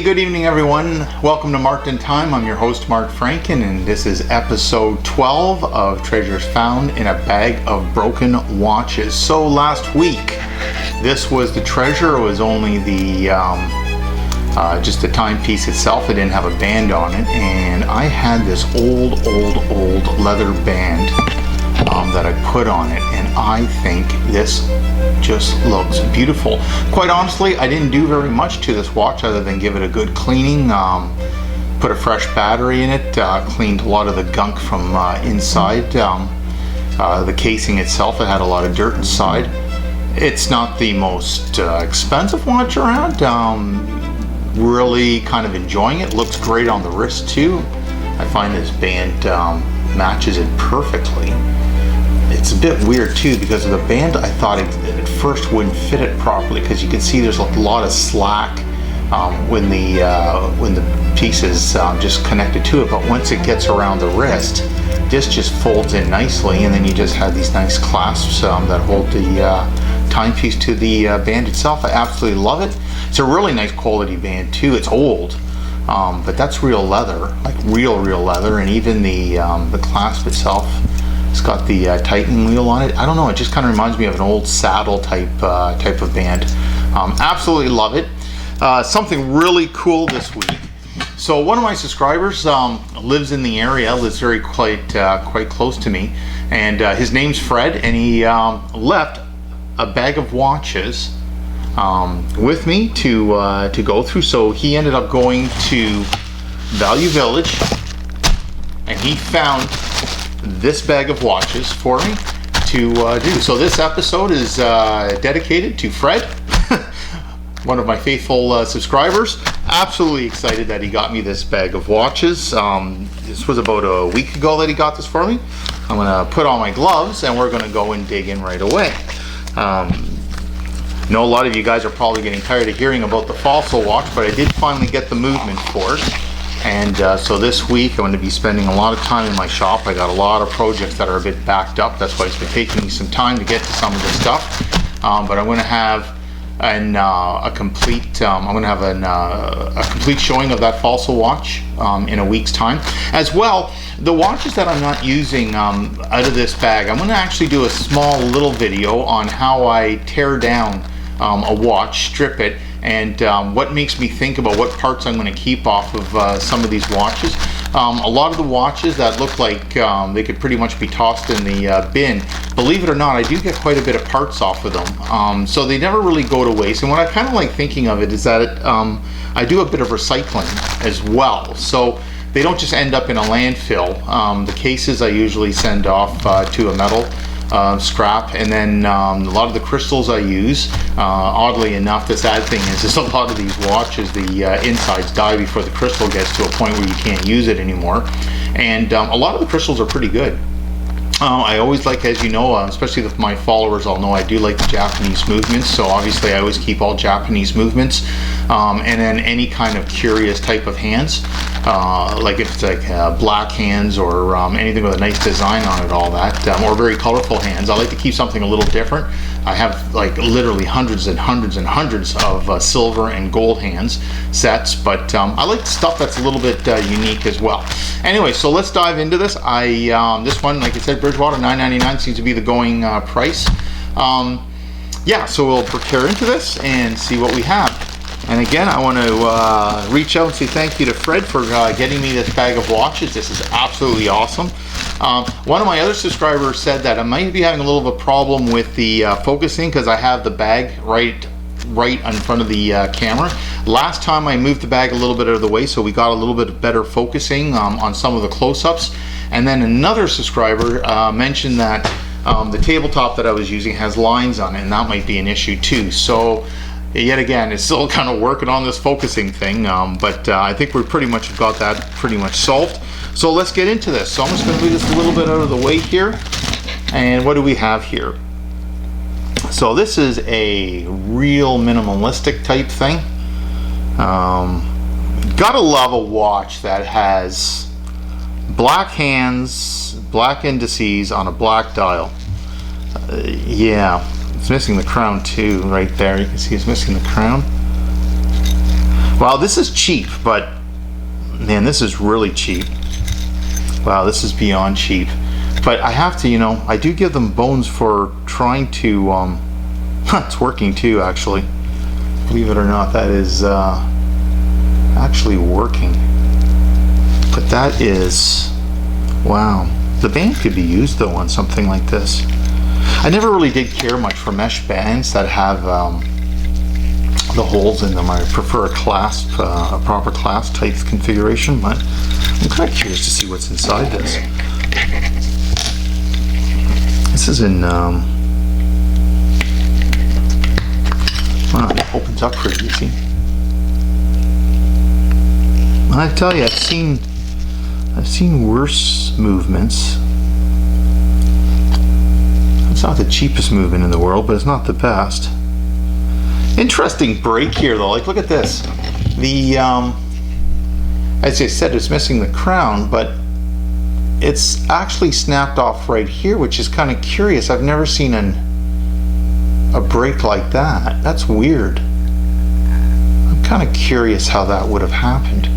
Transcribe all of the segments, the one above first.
Good evening everyone. Welcome to Marked in Time. I'm your host Mark Franken, and this is episode 12 of Treasures Found in a Bag of Broken Watches. So last week, this was the treasure. It was only the just the timepiece itself. It didn't have a band on it, and I had this old leather band that I put on it, and I think this just looks beautiful. Quite honestly, I didn't do very much to this watch other than give it a good cleaning, put a fresh battery in it, cleaned a lot of the gunk from inside the casing itself. It had a lot of dirt inside. It's not the most expensive watch around. Really kind of enjoying it. Looks great on the wrist too. I find this band matches it perfectly. It's a bit weird too because of the band. I thought it at first wouldn't fit it properly because you can see there's a lot of slack when the piece is just connected to it. But once it gets around the wrist, this just folds in nicely, and then you just have these nice clasps that hold the timepiece to the band itself. I absolutely love it. It's a really nice quality band too. It's old, but that's real leather, like real leather, and even the clasp itself. It's got the tightening wheel on it. I don't know, it just kind of reminds me of an old saddle type of band. Absolutely love it. Something really cool this week. So one of my subscribers lives in the area, lives quite close to me, and his name's Fred, and he left a bag of watches with me to go through. So he ended up going to Value Village, and he found this bag of watches for me to do. So this episode is dedicated to Fred, one of my faithful subscribers. Absolutely excited that he got me this bag of watches. This was about a week ago that he got this for me. I'm gonna put on my gloves and we're gonna go and dig in right away. I know a lot of you guys are probably getting tired of hearing about the fossil watch, but I did finally get the movement for it. And so this week I'm going to be spending a lot of time in my shop. I got a lot of projects that are a bit backed up. That's why it's been taking me some time to get to some of this stuff. But I'm going to have a complete showing of that fossil watch in a week's time. As well, the watches that I'm not using out of this bag, I'm going to actually do a small little video on how I tear down a watch, strip it, and what makes me think about what parts I'm going to keep off of some of these watches. A lot of the watches that look like they could pretty much be tossed in the bin, believe it or not, I do get quite a bit of parts off of them. So they never really go to waste. And what I kind of like thinking of it is that I do a bit of recycling as well. So they don't just end up in a landfill. The cases I usually send off to a metal scrap, and then a lot of the crystals I use, oddly enough, the sad thing is a lot of these watches, the insides die before the crystal gets to a point where you can't use it anymore, and a lot of the crystals are pretty good. I always like, as you know, especially with my followers, all know I do like the Japanese movements, so obviously I always keep all Japanese movements, and then any kind of curious type of hands, like if it's like black hands or anything with a nice design on it, all that, or very colorful hands. I like to keep something a little different. I have like literally hundreds and hundreds and hundreds of silver and gold hands sets, but I like stuff that's a little bit unique as well. Anyway, so let's dive into this. This one, like I said, Bridgewater, $9.99 seems to be the going price. Yeah, so we'll tear into this and see what we have. And again, I want to reach out and say thank you to Fred for getting me this bag of watches. This is absolutely awesome. One of my other subscribers said that I might be having a little bit of a problem with the focusing because I have the bag right in front of the camera. Last time I moved the bag a little bit out of the way, so we got a little bit better focusing on some of the close-ups. And then another subscriber mentioned that the tabletop that I was using has lines on it, and that might be an issue too. So yet again, it's still kind of working on this focusing thing, but I think we pretty much got that pretty much solved. So let's get into this. So I'm just going to move this a little bit out of the way here. And what do we have here? So this is a real minimalistic type thing. Gotta love a watch that has black hands, black indices on a black dial. Yeah, it's missing the crown too right there. You can see it's missing the crown. Wow, this is cheap, but man, this is really cheap. Wow, this is beyond cheap. But I have to, I do give them bones for trying to, it's working too, actually. Believe it or not, that is actually working. But that is, wow. The band could be used though on something like this. I never really did care much for mesh bands that have the holes in them. I prefer a clasp, a proper clasp type configuration, but I'm kind of curious to see what's inside this. This is in, wow, it opens up pretty easy. And I tell you, I've seen worse movements. It's not the cheapest movement in the world, but it's not the best. Interesting break here though, like look at this. The, as I said, it's missing the crown, but it's actually snapped off right here, which is kind of curious. I've never seen a break like that. That's weird. I'm kind of curious how that would have happened.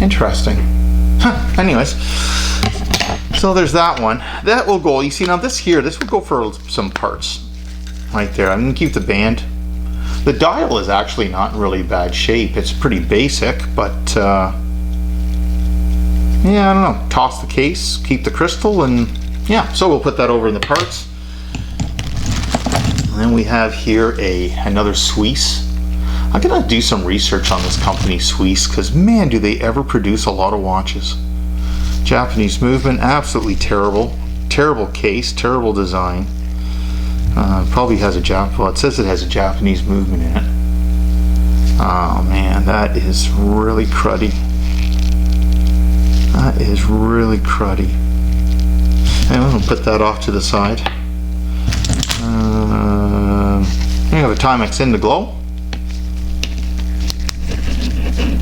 Interesting. Huh. Anyways, so there's that one. That will go, you see now this would go for some parts. Right there. I'm going to keep the band. The dial is actually not in really bad shape. It's pretty basic, but yeah, I don't know. Toss the case, keep the crystal, and yeah, so we'll put that over in the parts. And then we have here another Swiss. I'm going to do some research on this company, Swiss, because man, do they ever produce a lot of watches. Japanese movement, absolutely terrible. Terrible case, terrible design. Probably has well, it says it has a Japanese movement in it. Oh man, that is really cruddy. That is really cruddy. And I'm going to put that off to the side. We have a Timex in the glow.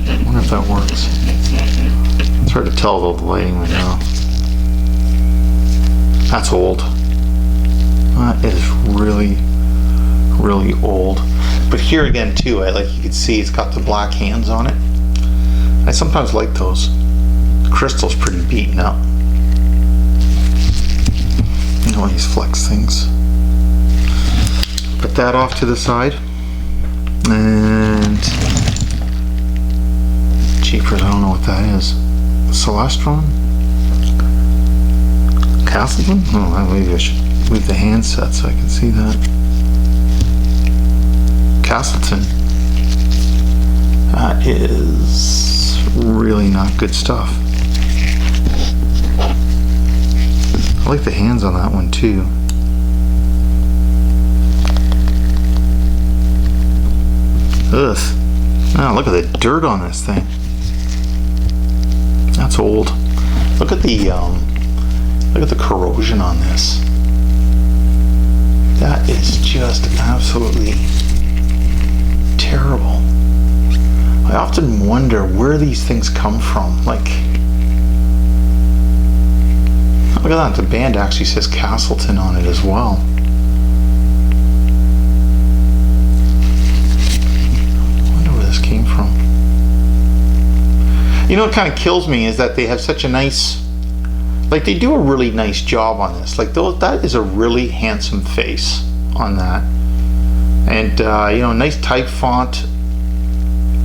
I wonder if that works. It's hard to tell though, the lighting right now. That's old. That is really, really old. But here again too, like you can see, it's got the black hands on it. I sometimes like those. The crystal's pretty beaten up. You know, these flex things. Put that off to the side. And jeepers, I don't know what that is. Celestron? Castleton? Oh, maybe I should move the handset so I can see that. Castleton. That is really not good stuff. I like the hands on that one too. Ugh. Oh, look at the dirt on this thing. That's old. Look at the corrosion on this. That is just absolutely terrible. I often wonder where these things come from. Like, look at that, the band actually says Castleton on it as well. I wonder where this came from. You know what kind of kills me is that they have such a nice, like they do a really nice job on this. Like that is a really handsome face on that. And you know, nice type font,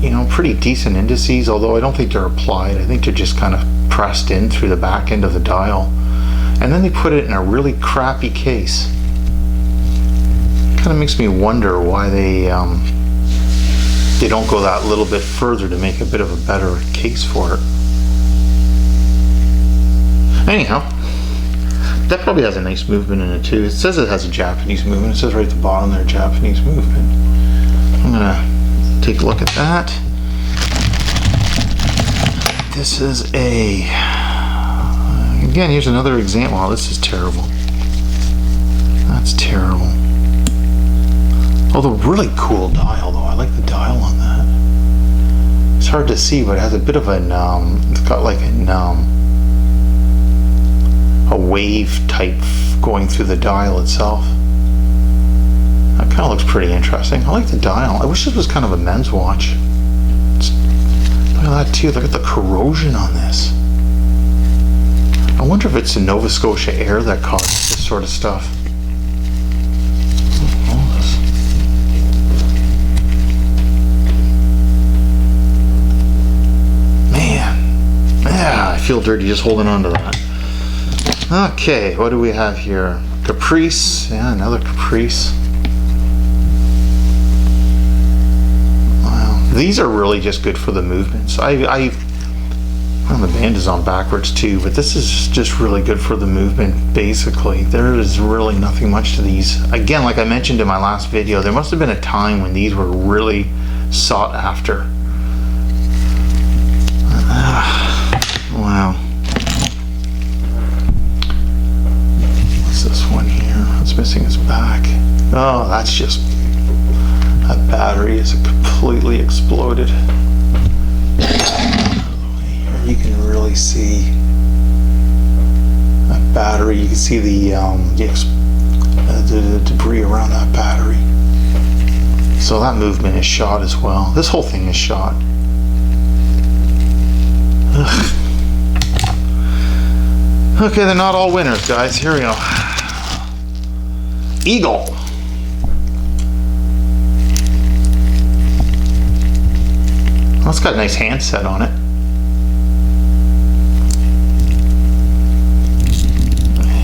you know, pretty decent indices, although I don't think they're applied. I think they're just kind of pressed in through the back end of the dial. And then they put it in a really crappy case. Kind of makes me wonder why they don't go that little bit further to make a bit of a better case for it. Anyhow, that probably has a nice movement in it too. It says it has a Japanese movement. It says right at the bottom there, Japanese movement. I'm gonna take a look at that. This is again, here's another example. Wow, this is terrible. That's terrible. Although really cool dial though. I like the dial on that. It's hard to see, but it has a bit of a it's got like a wave type going through the dial itself. That Kind of looks pretty interesting. I like the dial. I wish this was kind of a men's watch. Look at that too. Look at the corrosion on this. I wonder if it's the Nova Scotia air that causes this sort of stuff. Man, yeah, I feel dirty just holding on to that. Okay, what do we have here? Caprice, yeah, another Caprice. Wow, these are really just good for the movements. Well, the band is on backwards too, but this is just really good for the movement, basically. There is really nothing much to these. Again, like I mentioned in my last video, there must have been a time when these were really sought after. Wow. What's this one here? What's missing his back? Oh, that's just... that battery is completely exploded. You can really see that battery. You can see the debris around that battery. So that movement is shot as well. This whole thing is shot. Ugh. Okay, they're not all winners, guys. Here we go. Eagle. Well, it's got a nice handset on it.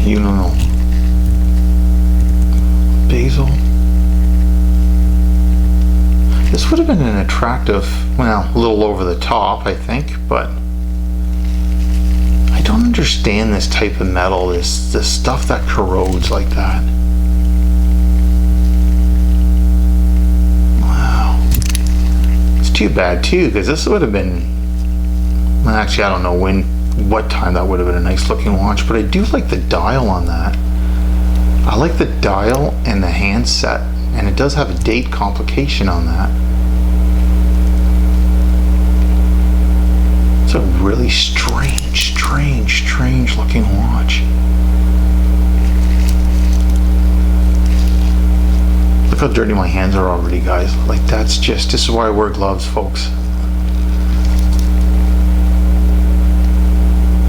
You don't know. Basil. This would have been an attractive, well, a little over the top, I think, but I don't understand this type of metal, this stuff that corrodes like that. Wow. It's too bad too, because this would have been, well, actually I don't know what time that would have been a nice looking watch, but I do like the dial on that. I like the dial and the handset, and it does have a date complication on that. It's a really strange looking watch. Look how dirty my hands are already, guys. Like, this is why I wear gloves, folks.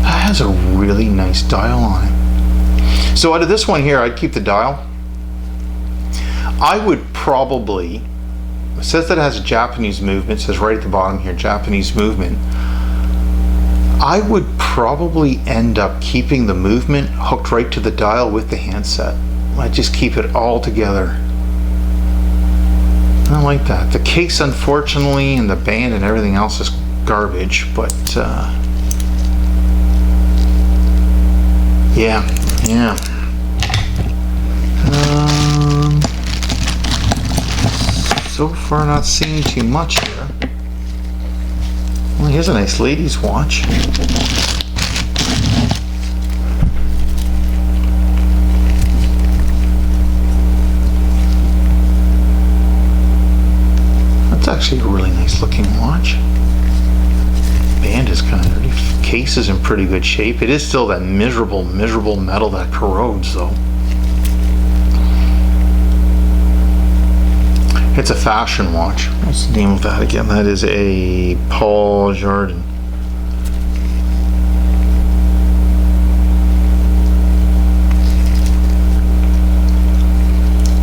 Has a really nice dial on it. So out of this one here, I'd keep the dial. I would probably, it says that it has a Japanese movement, it says right at the bottom here, Japanese movement. I would probably end up keeping the movement hooked right to the dial with the handset. I'd just keep it all together. I like that. The case, unfortunately, and the band and everything else is garbage, but yeah. So far not seeing too much here. Well, here's a nice ladies watch. That's actually a really nice looking watch. Band is kind of dirty. Case is in pretty good shape. It is still that miserable metal that corrodes, though. It's a fashion watch. What's the name of that again? That is a Paul Jardin.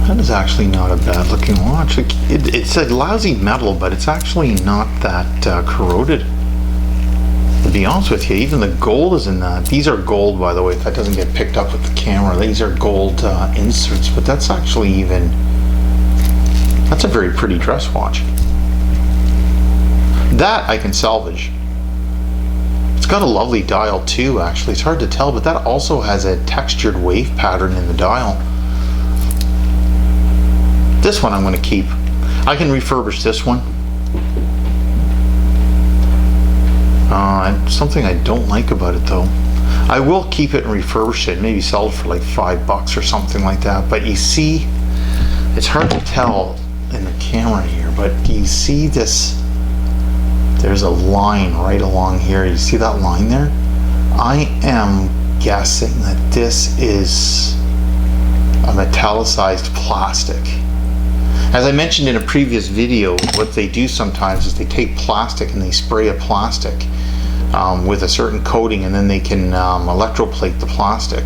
That is actually not a bad looking watch. It's a lousy metal, but it's actually not that corroded. To be honest with you, even the gold is in that. These are gold, by the way, if that doesn't get picked up with the camera. These are gold inserts, but that's actually even, that's a very pretty dress watch. That I can salvage. It's got a lovely dial too, actually. It's hard to tell, but that also has a textured wave pattern in the dial. This one I'm going to keep. I can refurbish this one. Something I don't like about it though. I will keep it and refurbish it, maybe sell it for like $5 or something like that. But you see, it's hard to tell in the camera here, but do you see this? There's a line right along here. You see that line there? I am guessing that this is a metallicized plastic. As I mentioned in a previous video, what they do sometimes is they take plastic and they spray a plastic with a certain coating, and then they can electroplate the plastic.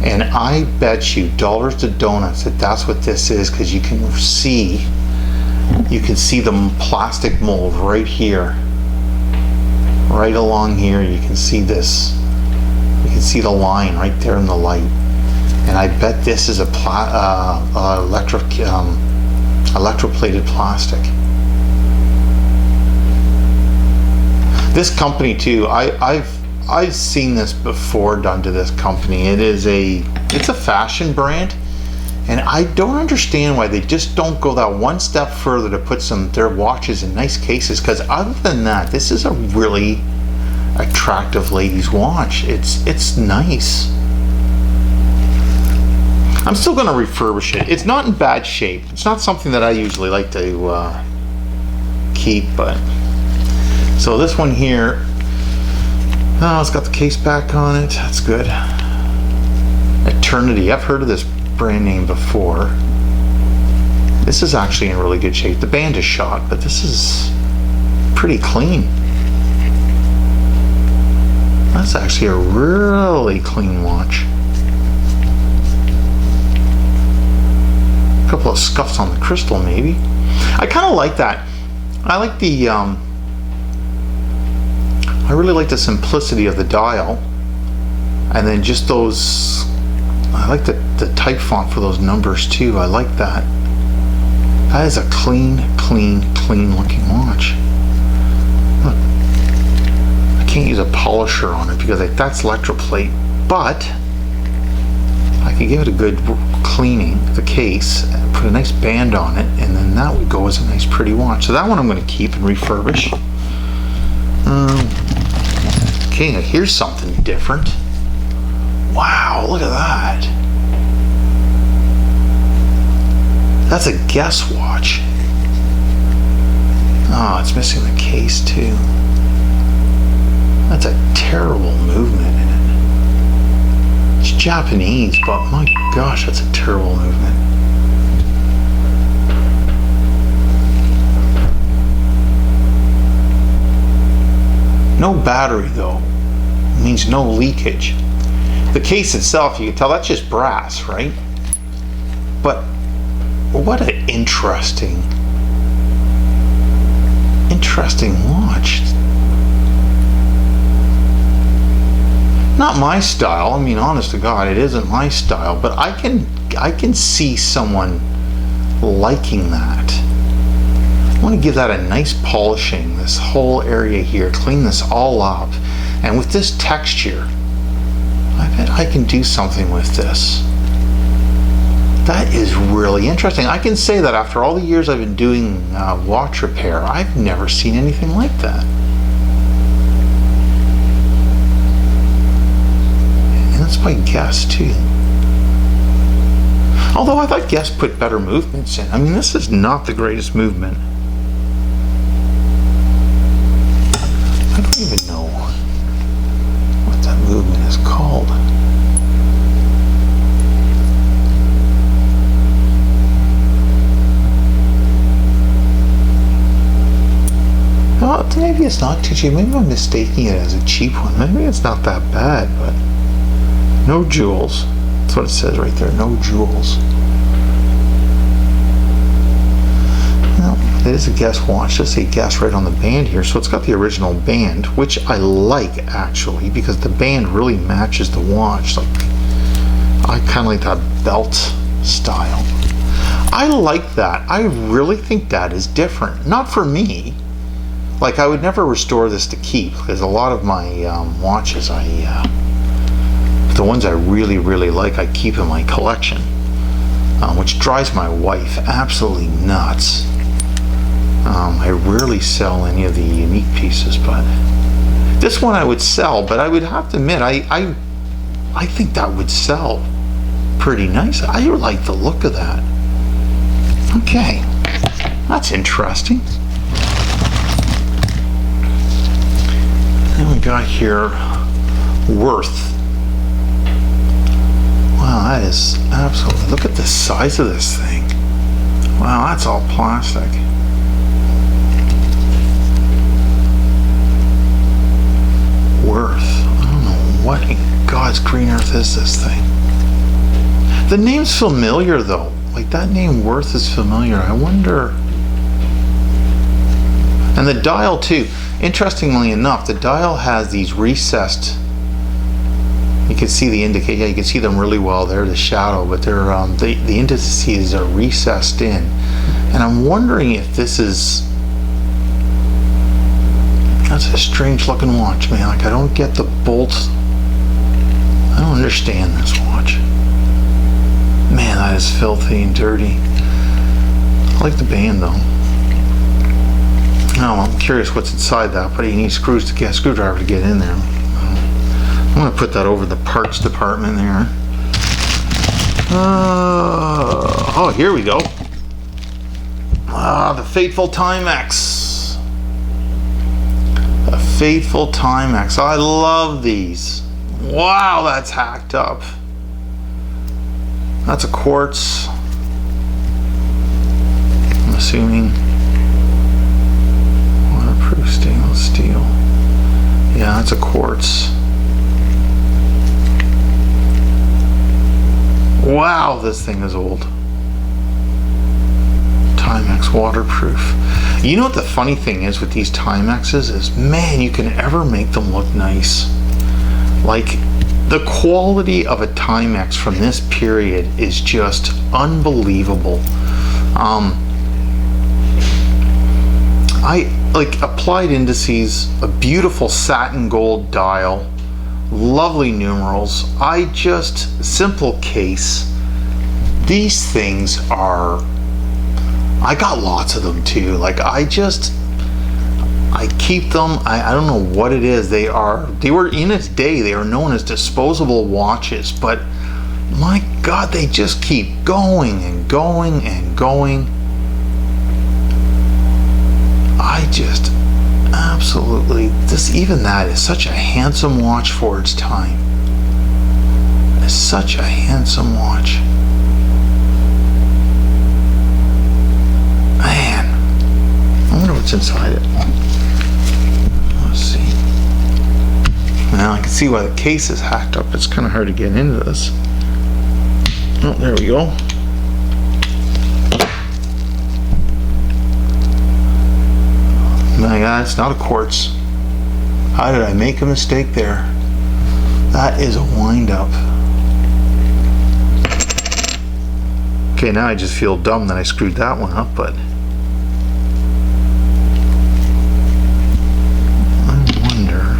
And I bet you dollars to donuts that that's what this is, because you can see the plastic mold right here, right along here. You can see this. You can see the line right there in the light. And I bet this is a electroplated plastic. This company too, I've seen this before done to this company. It's a fashion brand, and I don't understand why they just don't go that one step further to put their watches in nice cases, because other than that, this is a really attractive ladies' watch. It's nice. I'm still going to refurbish it. It's not in bad shape. It's not something that I usually like to keep, but so this one here, oh, it's got the case back on it. That's good. Eternity. I've heard of this brand name before. This is actually in really good shape. The band is shot, but this is pretty clean. That's actually a really clean watch. A couple of scuffs on the crystal, maybe. I kind of like that. I like the I really like the simplicity of the dial, and then just those, I like the type font for those numbers too. I like that. That is a clean looking watch. Look, I can't use a polisher on it because that's electroplate, but I could give it a good cleaning, the case, and put a nice band on it, and then that would go as a nice pretty watch. So that one I'm going to keep and refurbish. Okay, now here's something different. Wow, look at that. That's a Guess watch. Oh, it's missing the case too. That's a terrible movement in it. It's Japanese, but my gosh, that's a terrible movement. No battery though. It means no leakage. The case itself, you can tell that's just brass, right? But what an interesting watch. Not my style. I mean, honest to God, it isn't my style, but I can see someone liking that. I want to give that a nice polishing, this whole area here, clean this all up, and with this texture, I bet I can do something with this. That is really interesting. I can say that after all the years I've been doing watch repair, I've never seen anything like that. And that's by Guess too. Although I thought Guess put better movements in. I mean, this is not the greatest movement. I don't even know what that movement is called. Well, maybe it's not too cheap. Maybe I'm mistaking it as a cheap one. Maybe it's not that bad, but no jewels. That's what it says right there. No jewels. It is a Guess watch. Just say Guess right on the band here. So it's got the original band, which I like actually, because the band really matches the watch. Like, I kind of like that belt style. I like that. I really think that is different. Not for me. Like, I would never restore this to keep, because a lot of my watches, the ones I really like, I keep in my collection, which drives my wife absolutely nuts. I rarely sell any of the unique pieces, but this one I would sell. But I would have to admit, I think that would sell pretty nice. I like the look of that. Okay, that's interesting. Then we got here Worth. Wow, that is absolutely, look at the size of this thing. Wow, Wow, that's all plastic. Worth. I don't know what in God's green earth is this thing. The name's familiar though. Like that name Worth is familiar. I wonder. And the dial too. Interestingly enough, the dial has these recessed. You can see the indicator. Yeah, you can see them really well there, the shadow, but they're the indices are recessed in. And I'm wondering if this is. That's a strange looking watch, man. Like I don't get the bolts. I don't understand this watch. Man, that is filthy and dirty. I like the band though. No, I'm curious what's inside that, but you need screwdriver to get in there. I'm gonna put that over the parts department there. Oh, here we go. The fateful Timex. The fateful Timex. I love these. Wow, that's hacked up. That's a quartz. I'm assuming. Waterproof stainless steel. Yeah, that's a quartz. Wow, this thing is old. Timex waterproof. You know what the funny thing is with these Timexes is, man, you can ever make them look nice. Like, the quality of a Timex from this period is just unbelievable. I like applied indices, a beautiful satin gold dial, lovely numerals. Simple case. These things are, I got lots of them too. Like I keep them. I don't know what it is. They were in its day, they were known as disposable watches, but my God, they just keep going and going and going. I just absolutely, even that is such a handsome watch for its time. It's such a handsome watch. Man, I wonder what's inside it. Let's see. Now I can see why the case is hacked up. It's kind of hard to get into this. Oh, there we go. My God, it's not a quartz. How did I make a mistake there? That is a wind up. Okay, now I just feel dumb that I screwed that one up, but I wonder.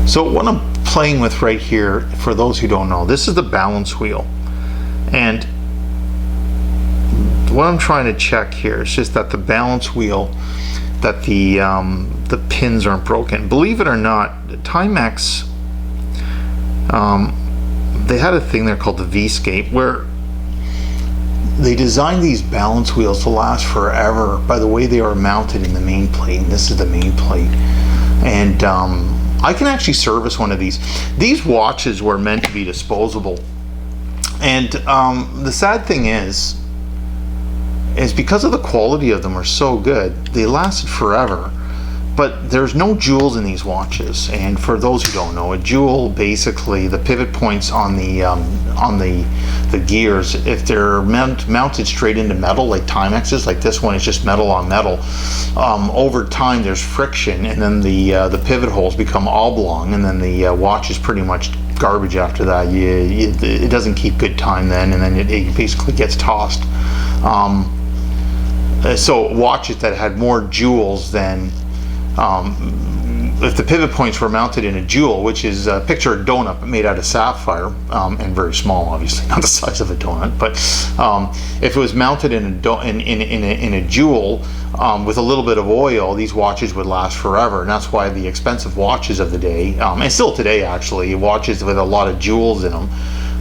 So what I'm playing with right here, for those who don't know, this is the balance wheel, and what I'm trying to check here is just that the balance wheel, that the pins aren't broken. Believe it or not, Timex, they had a thing there called the V-scape, where they designed these balance wheels to last forever by the way they are mounted in the main plate, and this is the main plate. And I can actually service one of these. These watches were meant to be disposable, and the sad thing is because of the quality of them are so good, they lasted forever. But there's no jewels in these watches, and for those who don't know, a jewel, basically the pivot points on the gears, if they're mounted straight into metal, like Timex's, like this one is just metal on metal, over time there's friction, and then the pivot holes become oblong, and then the watch is pretty much garbage after that. It doesn't keep good time then, and then it basically gets tossed. So watches that had more jewels than, if the pivot points were mounted in a jewel, which is picture a donut made out of sapphire, and very small, obviously not the size of a donut, but if it was mounted in a jewel with a little bit of oil, these watches would last forever. And that's why the expensive watches of the day, and still today actually, watches with a lot of jewels in them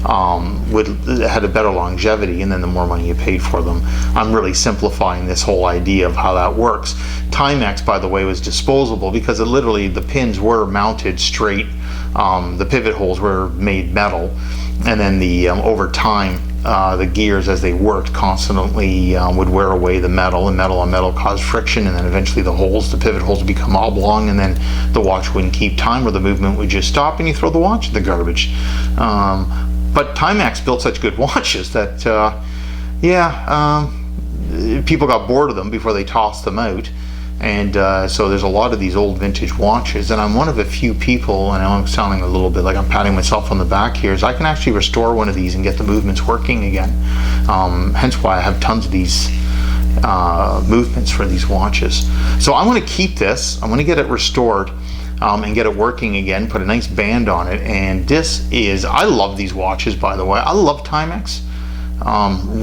had a better longevity, and then the more money you paid for them. I'm really simplifying this whole idea of how that works. Timex, by the way, was disposable because it literally, the pins were mounted straight. The pivot holes were made metal, and then the over time, the gears, as they worked constantly, would wear away the metal, and metal on metal caused friction, and then eventually the pivot holes would become oblong, and then the watch wouldn't keep time, or the movement would just stop, and you throw the watch in the garbage. But Timex built such good watches that, people got bored of them before they tossed them out. And so there's a lot of these old vintage watches, and I'm one of a few people, and I'm sounding a little bit like I'm patting myself on the back here, is I can actually restore one of these and get the movements working again. Hence why I have tons of these movements for these watches. So I want to keep this, I want to get it restored and get it working again, put a nice band on it. And this is, I love these watches, by the way. I love Timex.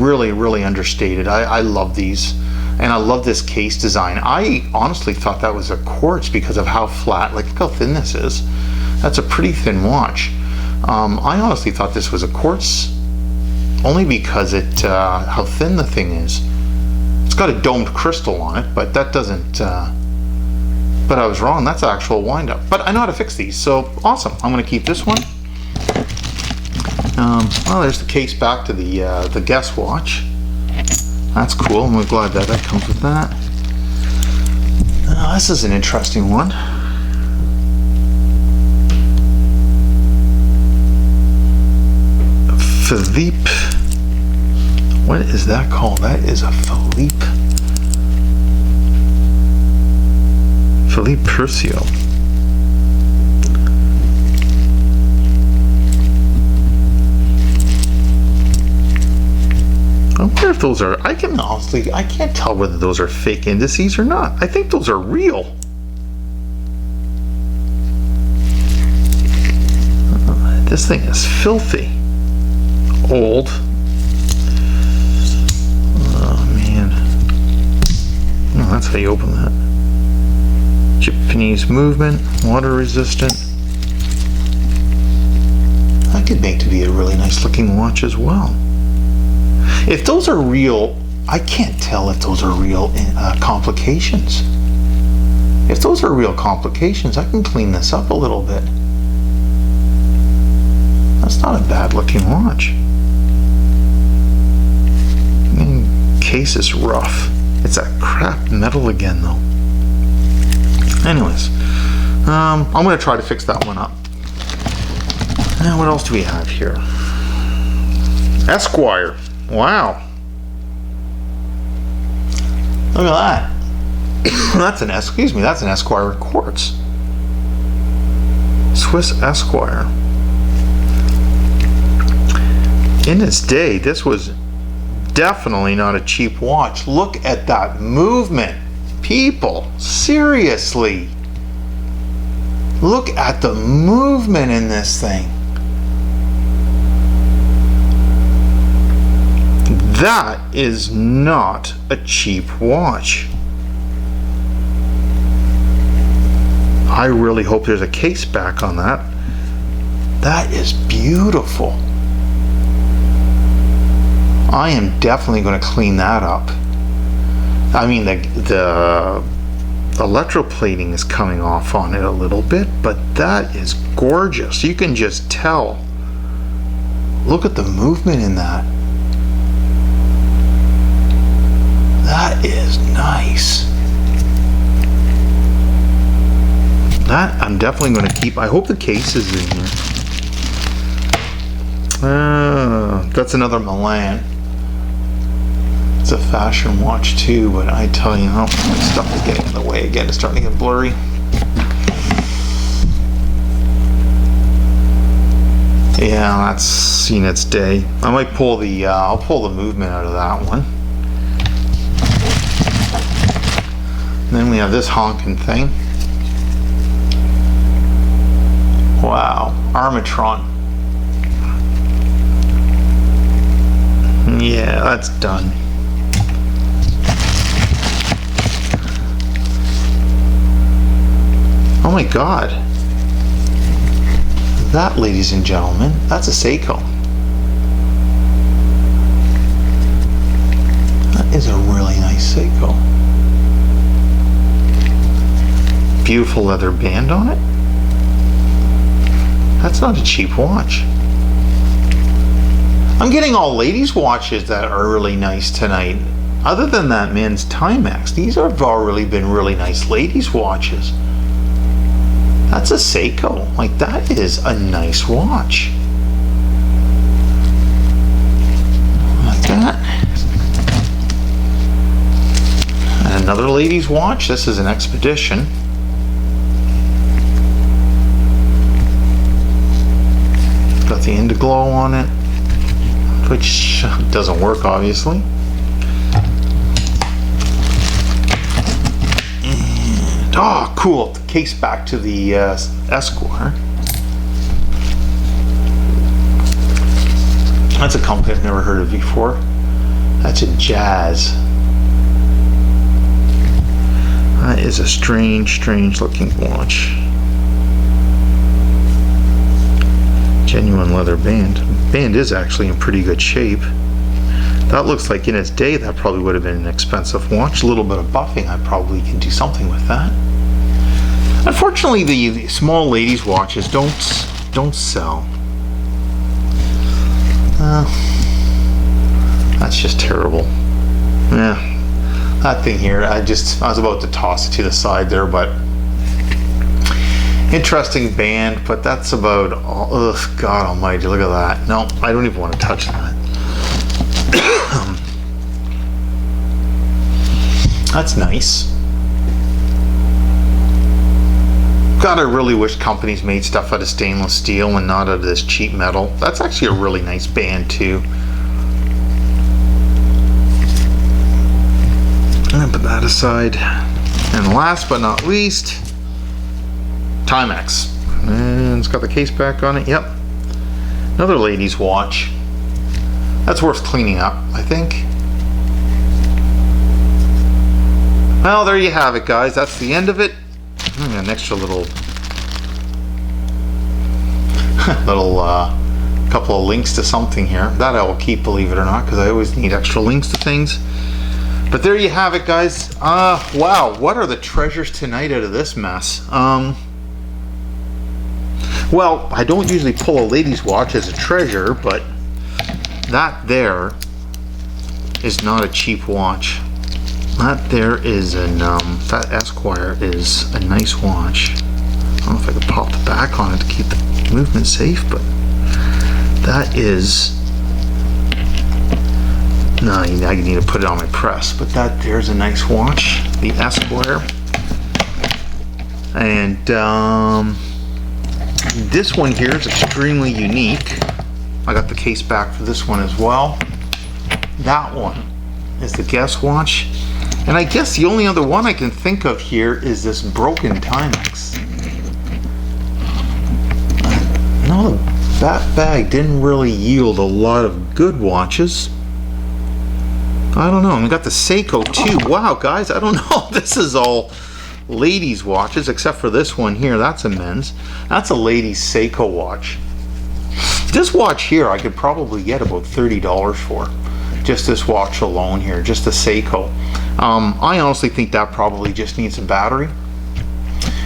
Really, really understated. I love these. And I love this case design. I honestly thought that was a quartz because of how flat, like look how thin this is. That's a pretty thin watch. I honestly thought this was a quartz only because how thin the thing is. It's got a domed crystal on it, but that doesn't, but I was wrong, that's actual wind up. But I know how to fix these, so awesome. I'm gonna keep this one. Well, there's the case back to the Guess watch. That's cool. I'm glad that comes with that. This is an interesting one. Philippe. What is that called? That is a Philippe. Philippe Percio. I wonder if those are, I can't tell whether those are fake indices or not. I think those are real. This thing is filthy. Old. Oh man. Oh, that's how you open that. Japanese movement, water resistant. That could make to be a really nice looking watch as well. If those are real, I can't tell if those are real complications. If those are real complications, I can clean this up a little bit. That's not a bad looking watch. Case is rough. It's that crap metal again though. Anyways, I'm going to try to fix that one up. Now what else do we have here? Esquire. Wow. Look at that. That's an Esquire quartz. Swiss Esquire. In its day, this was definitely not a cheap watch. Look at that movement. People, seriously. Look at the movement in this thing. That is not a cheap watch. I really hope there's a case back on that. That is beautiful. I am definitely going to clean that up. I mean, the electroplating is coming off on it a little bit, but that is gorgeous. You can just tell. Look at the movement in that. That is nice. That I'm definitely going to keep. I hope the case is in here. That's another Milan. It's a fashion watch too, but I tell you, stuff is getting in the way again. It's starting to get blurry. Yeah, that's seen its day. I might pull the I'll pull the movement out of that one. And then we have this honking thing. Wow, Armatron. Yeah, that's done. Oh my God. That, ladies and gentlemen, that's a Seiko. That is a really nice Seiko. Beautiful leather band on it. That's not a cheap watch. I'm getting all ladies' watches that are really nice tonight. Other than that men's Timex, these have all really been really nice ladies' watches. That's a Seiko. Like, that is a nice watch. Like that. And another ladies' watch. This is an Expedition. Got the Indiglow on it, which doesn't work, obviously. And, oh, cool. The case back to the Esquire. That's a company I've never heard of before. That's a Jazz. That is a strange looking watch. Genuine leather band. Band is actually in pretty good shape. That looks like in its day that probably would have been an expensive watch. A little bit of buffing, I probably can do something with that. Unfortunately, the small ladies' watches don't sell. That's just terrible. Yeah, that thing here, I was about to toss it to the side there, but interesting band, but that's about all. Ugh, God almighty, look at that. No, I don't even want to touch that. That's nice. God, I really wish companies made stuff out of stainless steel and not out of this cheap metal. That's actually a really nice band too. I'm gonna put that aside. And last but not least, Timex. And it's got the case back on it. Yep. Another ladies' watch. That's worth cleaning up, I think. Well, there you have it, guys. That's the end of it. An extra little couple of links to something here that I will keep, believe it or not, because I always need extra links to things. But there you have it, guys. Wow, what are the treasures tonight out of this mess? Well, I don't usually pull a lady's watch as a treasure, but that there is not a cheap watch. That there is that Esquire is a nice watch. I don't know if I could pop the back on it to keep the movement safe, but that is... No, I need to put it on my press, but there's a nice watch, the Esquire. And this one here is extremely unique. I got the case back for this one as well. That one is the Guess watch. And I guess the only other one I can think of here is this broken Timex. No, that bag didn't really yield a lot of good watches. I don't know. And we got the Seiko too. Wow, guys, I don't know. This is all ladies' watches except for this one here. That's a men's. That's a ladies' Seiko watch. This watch here I could probably get about $30 for. Just this watch alone here, just the Seiko. I honestly think that probably just needs a battery.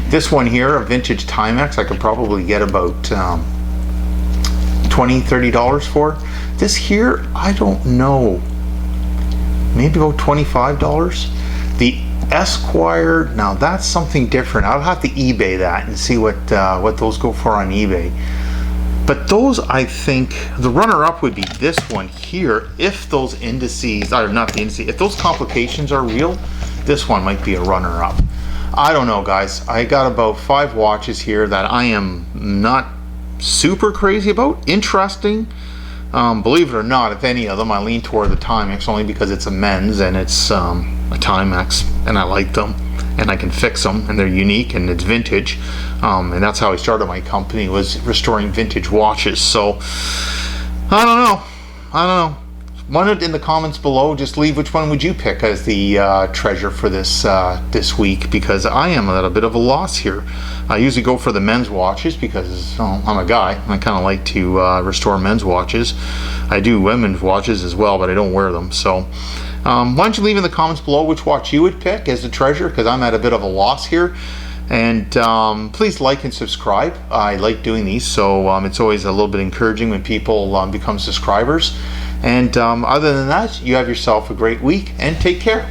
This one here, a vintage Timex, I could probably get about $20-30 for. This here, I don't know, maybe about $25. The Esquire, now that's something different. I'll have to eBay that and see what those go for on eBay. But those, I think, the runner-up would be this one here. If those indices, or not the indices, if those complications are real, this one might be a runner-up. I don't know, guys. I got about 5 watches here that I am not super crazy about. Interesting. Believe it or not, if any of them, I lean toward the Timex only because it's a men's and it's a Timex, and I like them. And I can fix them, and they're unique, and it's vintage, and that's how I started my company, was restoring vintage watches. So I don't know. Why not in the comments below just leave which one would you pick as the treasure for this week, because I am at a bit of a loss here. I usually go for the men's watches because I'm a guy. I kind of like to restore men's watches. I do women's watches as well, but I don't wear them. So why don't you leave in the comments below which watch you would pick as the treasure, because I'm at a bit of a loss here. And please like and subscribe. I like doing these, so it's always a little bit encouraging when people become subscribers. And other than that, you have yourself a great week and take care.